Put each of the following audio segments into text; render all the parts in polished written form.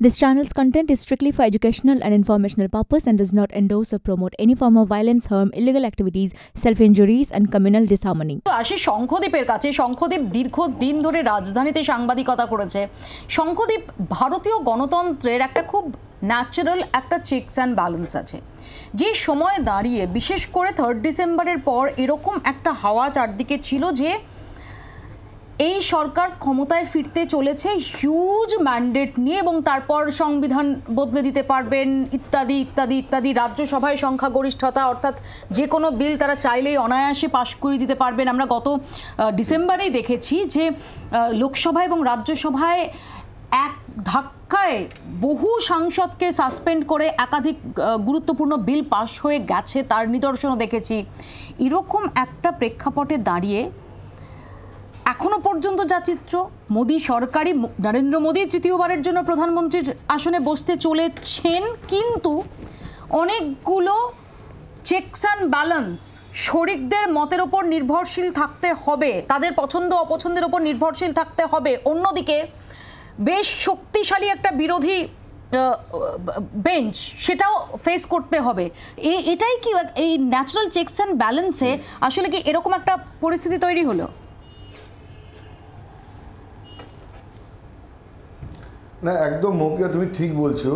This channel's content is strictly for educational and informational purpose and does not endorse or promote any form of violence, harm, illegal activities, self-injuries and communal disharmony. আসি শঙ্খদ্বীপের কাছে। শঙ্খদ্বীপ দীর্ঘদিন ধরে রাজধানীতে সাংবাদিকতা করেছে। শঙ্খদ্বীপ ভারতীয় গণতন্ত্রের একটা খুব ন্যাচারাল একটা চেকস অ্যান্ড ব্যালেন্স আছে। যে সময় দাঁড়িয়ে বিশেষ করে 3 ডিসেম্বরের পর এরকম একটা হাওয়া চারদিকে ছিল যে এই সরকার ক্ষমতায় ফিরতে চলেছে হিউজ ম্যান্ডেট নিয়ে এবং তারপর সংবিধান বদলে দিতে পারবেন ইত্যাদি ইত্যাদি ইত্যাদি। রাজ্যসভায় সংখ্যাগরিষ্ঠতা অর্থাৎ যে কোনো বিল তারা চাইলেই অনায়াসে পাশ করে দিতে পারবেন। আমরা গত ডিসেম্বরেই দেখেছি যে লোকসভা এবং রাজ্যসভায় এক ধাক্কায় বহু সাংসদকে সাসপেন্ড করে একাধিক গুরুত্বপূর্ণ বিল পাশ হয়ে গেছে, তার নিদর্শনও দেখেছি। এরকম একটা প্রেক্ষাপটে দাঁড়িয়ে এখনো পর্যন্ত যা চিত্র, মোদী সরকারই নরেন্দ্র মোদী তৃতীয়বারের জন্য প্রধানমন্ত্রীর আসনে বসতে চলেছেন, কিন্তু অনেকগুলো চেকস অ্যান্ড ব্যালেন্স শরিকদের মতের ওপর নির্ভরশীল থাকতে হবে, তাদের পছন্দ অপছন্দের ওপর নির্ভরশীল থাকতে হবে। অন্যদিকে বেশ শক্তিশালী একটা বিরোধী বেঞ্চ, সেটাও ফেস করতে হবে। এটাই কি এই ন্যাচারাল চেকস অ্যান্ড ব্যালেন্সে আসলে কি এরকম একটা পরিস্থিতি তৈরি হলো? না, একদম মৌপিয়া, তুমি ঠিক বলছো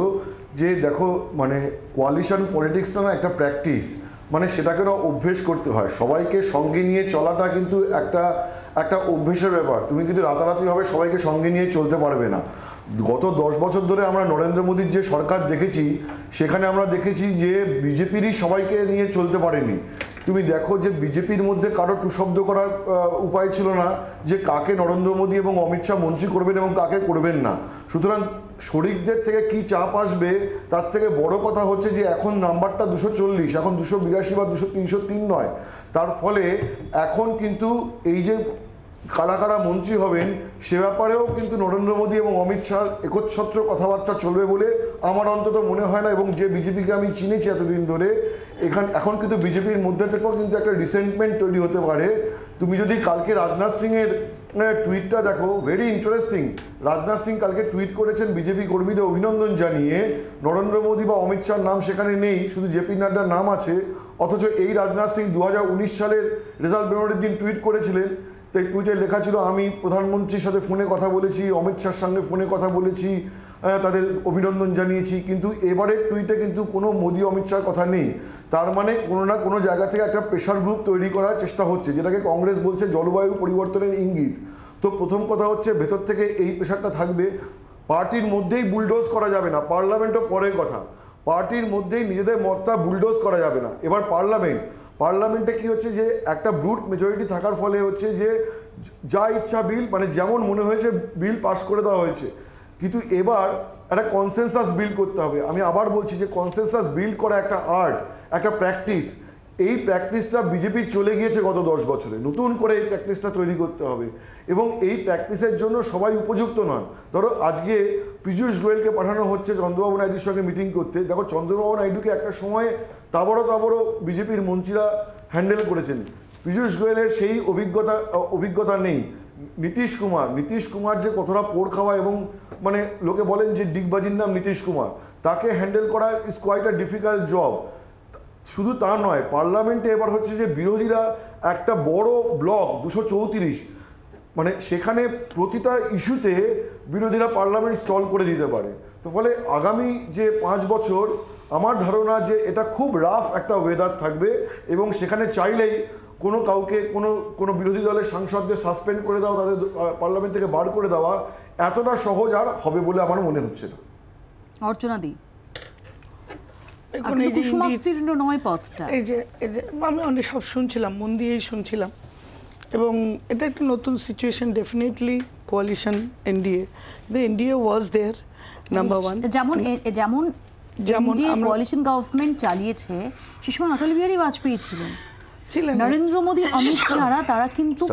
যে দেখো, মানে কোয়ালিশন পলিটিক্সটা না একটা প্র্যাকটিস, মানে সেটাকে না অভ্যেস করতে হয়। সবাইকে সঙ্গে নিয়ে চলাটা কিন্তু একটা অভ্যেসের ব্যাপার। তুমি কিন্তু রাতারাতিভাবে সবাইকে সঙ্গে নিয়ে চলতে পারবে না। গত 10 বছর ধরে আমরা নরেন্দ্র মোদীর যে সরকার দেখেছি, সেখানে আমরা দেখেছি যে বিজেপিরই সবাইকে নিয়ে চলতে পারেনি। তুমি দেখো যে বিজেপির মধ্যে কারো টুশব্দ করার উপায় ছিল না যে কাকে নরেন্দ্র মোদী এবং অমিত শাহ মন্ত্রী করবেন এবং কাকে করবেন না। সুতরাং শরিকদের থেকে কি চাপ আসবে তার থেকে বড় কথা হচ্ছে যে এখন নাম্বারটা 240, এখন 282 বা 303 নয়। তার ফলে এখন কিন্তু এই যে কারা কারা মন্ত্রী হবেন সে ব্যাপারেও কিন্তু নরেন্দ্র মোদী এবং অমিত শাহর একচ্ছত্র কথাবার্তা চলবে বলে আমার অন্তত মনে হয় না। এবং যে বিজেপিকে আমি চিনেছি এতদিন ধরে, এখন কিন্তু বিজেপির মধ্যে থেকেও কিন্তু একটা রিসেন্টমেন্ট তৈরি হতে পারে। তুমি যদি কালকে রাজনাথ সিংয়ের টুইটটা দেখো, ভেরি ইন্টারেস্টিং। রাজনাথ সিং কালকে টুইট করেছেন বিজেপি কর্মীদের অভিনন্দন জানিয়ে। নরেন্দ্র মোদী বা অমিত শাহর নাম সেখানে নেই, শুধু জেপি নাড্ডার নাম আছে। অথচ এই রাজনাথ সিং 2019 সালের রেজাল্ট বেরোনোর দিন টুইট করেছিলেন। তো এই টুইটে লেখা ছিল, আমি প্রধানমন্ত্রীর সাথে ফোনে কথা বলেছি, অমিত শাহর সঙ্গে ফোনে কথা বলেছি, তাদের অভিনন্দন জানিয়েছি। কিন্তু এবারের টুইটে কিন্তু কোনো মোদী অমিত শাহর কথা নেই। তার মানে কোনো না কোনো জায়গা থেকে একটা প্রেশার গ্রুপ তৈরি করার চেষ্টা হচ্ছে, যেটাকে কংগ্রেস বলছে জলবায়ু পরিবর্তনের ইঙ্গিত। তো প্রথম কথা হচ্ছে ভেতর থেকে এই প্রেশারটা থাকবে। পার্টির মধ্যেই বুলডোজ করা যাবে না, পার্লামেন্টও পরের কথা। পার্টির মধ্যেই নিজেদের মতটা বুলডোজ করা যাবে না। এবার পার্লামেন্টে কি হচ্ছে যে একটা ব্রুট মেজরিটি থাকার ফলে হচ্ছে যে যা ইচ্ছা বিল, মানে যেমন মনে হয়েছে বিল পাস করে দেওয়া হয়েছে। কিন্তু এবার একটা কনসেনসাস বিল করতে হবে। আমি আবার বলছি যে কনসেনসাস বিল করা একটা আর্ট, একটা প্র্যাকটিস। এই প্র্যাকটিসটা বিজেপি চলে গিয়েছে গত 10 বছরে। নতুন করে এই প্র্যাকটিসটা তৈরি করতে হবে এবং এই প্র্যাকটিসের জন্য সবাই উপযুক্ত নন। ধরো আজকে পীযূষ গোয়েলকে পাঠানো হচ্ছে চন্দ্রবাবু নাইডুর সঙ্গে মিটিং করতে। দেখো, চন্দ্রবাবু নাইডুকে একটা সময় তাবড়ো বিজেপির মন্ত্রীরা হ্যান্ডেল করেছেন। পীযূষ গোয়েলের সেই অভিজ্ঞতা নেই। নীতিশ কুমার যে কতটা পোড় খাওয়া, এবং মানে লোকে বলেন যে ডিগবাজির নাম নীতিশ কুমার, তাকে হ্যান্ডেল করা is quite a difficult job. শুধু তা নয়, পার্লামেন্টে এবার হচ্ছে যে বিরোধীরা একটা বড় ব্লক 234, মানে সেখানে প্রতিটা ইস্যুতে বিরোধীরা পার্লামেন্ট স্টল করে দিতে পারে। তো ফলে আগামী যে 5 বছর আমার ধারণা যে এটা খুব রাফ একটা ওয়েদার থাকবে এবং সেখানে চাইলেই কাউকে কোনো বিরোধী দলের সাংসদদের সাসপেন্ড করে দেওয়া, তাদের পার্লামেন্ট থেকে বার করে দেওয়া এতটা সহজ আর হবে বলে আমার মনে হচ্ছে না। অর্চনাদি, নয় পথটা এই যে আমি অনেক সব শুনছিলাম, মন দিয়েই শুনছিলাম, এবং এটা একটা নতুন situation. Definitely coalition NDA, NDA was their number 1। যেমন কোয়ালিশন গভর্নমেন্ট চালিয়েছে, সে সময় অটল বিহারী বাজপেয়ী ছিলেন, নরেন্দ্র মোদী অমিত শাহরা, তারা কিন্তু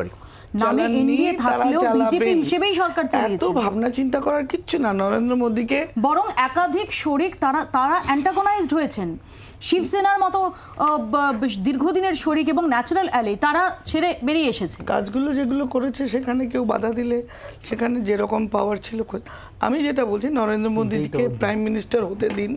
নামে এনডিএ থাকলেও বিজেপি হিসেবেই সরকার চালিয়েছে। এত ভাবনা চিন্তা করার কিচ্ছু না নরেন্দ্র মোদীকে, বরং একাধিক শরিক তারা অ্যান্টাগোনাইজড হয়েছেন। শিবসেনার মতো দীর্ঘদিনের শরিক এবং ন্যাচারাল অ্যালি তারা ছেড়ে বেরিয়ে এসেছে। কাজগুলো যেগুলো করেছে সেখানে কেউ বাধা দিলে সেখানে যেরকম পাওয়ার ছিল, আমি যেটা বলছি নরেন্দ্র মোদীকে প্রাইম মিনিস্টার হতে দিন,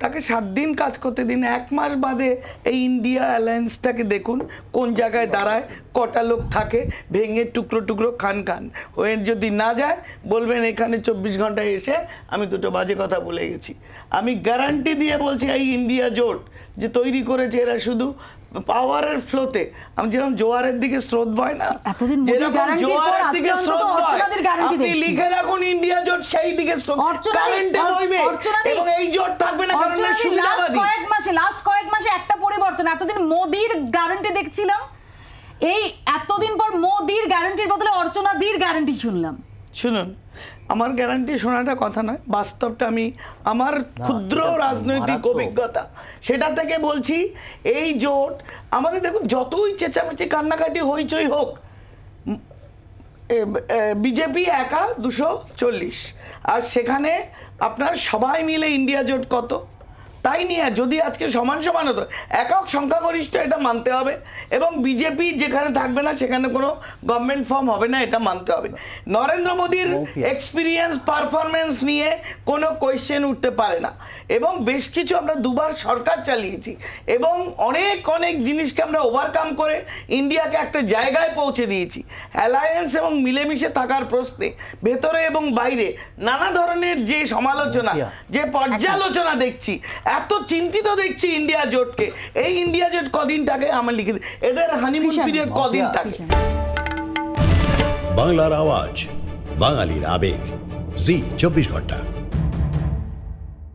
তাকে 7 দিন কাজ করতে দিন, 1 মাস বাদে এই ইন্ডিয়া অ্যালায়েন্সটাকে দেখুন কোন জায়গায় দাঁড়ায়, কটা লোক থাকে, ভেঙে টুকরো টুকরো খান ওর যদি না যায় বলবেন এখানে 24 ঘন্টায় এসে আমি 2টো বাজে কথা বলে গেছি। আমি গ্যারান্টি দিয়ে বলছি এই ইন্ডিয়া জোট যে তৈরি করেছে এরা শুধু পাওয়ারের ফ্লোতে, আমি যেরকম জোয়ারের দিকে স্রোত বয় না, এতদিন মোদির গ্যারান্টির পর আজকে অন্তত অর্চনাদের গ্যারান্টি দেখছি। আপনি লিখে রাখুন ইন্ডিয়া জোট সেই দিকে স্রোত কারেন্টে বইবে এবং এই জোট থাকবে না, কারণ সুবিধাবাদী। লাস্ট কয়েক মাসে একটা পরিবর্তন, এতদিন মোদির গ্যারান্টি দেখছিলাম, এই এতদিন পর মোদির গ্যারান্টির বদলে অর্চনাদির গ্যারান্টি শুনলাম। শুনুন, আমার গ্যারান্টি শোনাটা কথা নয়, বাস্তবটা আমি আমার ক্ষুদ্র রাজনৈতিক অভিজ্ঞতা সেটা থেকে বলছি। এই জোট আমাদের দেখুন যতই চেঁচামেচি কান্নাকাটি হইচই হোক, বিজেপি একা 240, আর সেখানে আপনার সবাই মিলে ইন্ডিয়া জোট কত, তাই নিয়ে যদি আজকে সমান সমান হতো, একক সংখ্যাগরিষ্ঠ এটা মানতে হবে, এবং বিজেপি যেখানে থাকবে না সেখানে কোনো গভর্নমেন্ট ফর্ম হবে না এটা মানতে হবে। নরেন্দ্র মোদীর এক্সপিরিয়েন্স পারফরমেন্স নিয়ে কোনো কোয়েশ্চেন উঠতে পারে না, এবং বেশ কিছু আমরা 2বার সরকার চালিয়েছি এবং অনেক জিনিসকে আমরা ওভারকাম করে ইন্ডিয়াকে একটা জায়গায় পৌঁছে দিয়েছি। অ্যালায়েন্স এবং মিলেমিশে থাকার প্রশ্নে ভেতরে এবং বাইরে নানা ধরনের যে সমালোচনা, যে পর্যালোচনা দেখছি, এত চিন্তিত দেখছি ইন্ডিয়া জোটকে। এই ইন্ডিয়া জোট কদিন থাকে আমার লিখে দিই, এদের হানিমুন পিরিয়ড কদিন থাকে। বাংলার আওয়াজ, বাঙালির আবেগ, জি 24 ঘন্টা।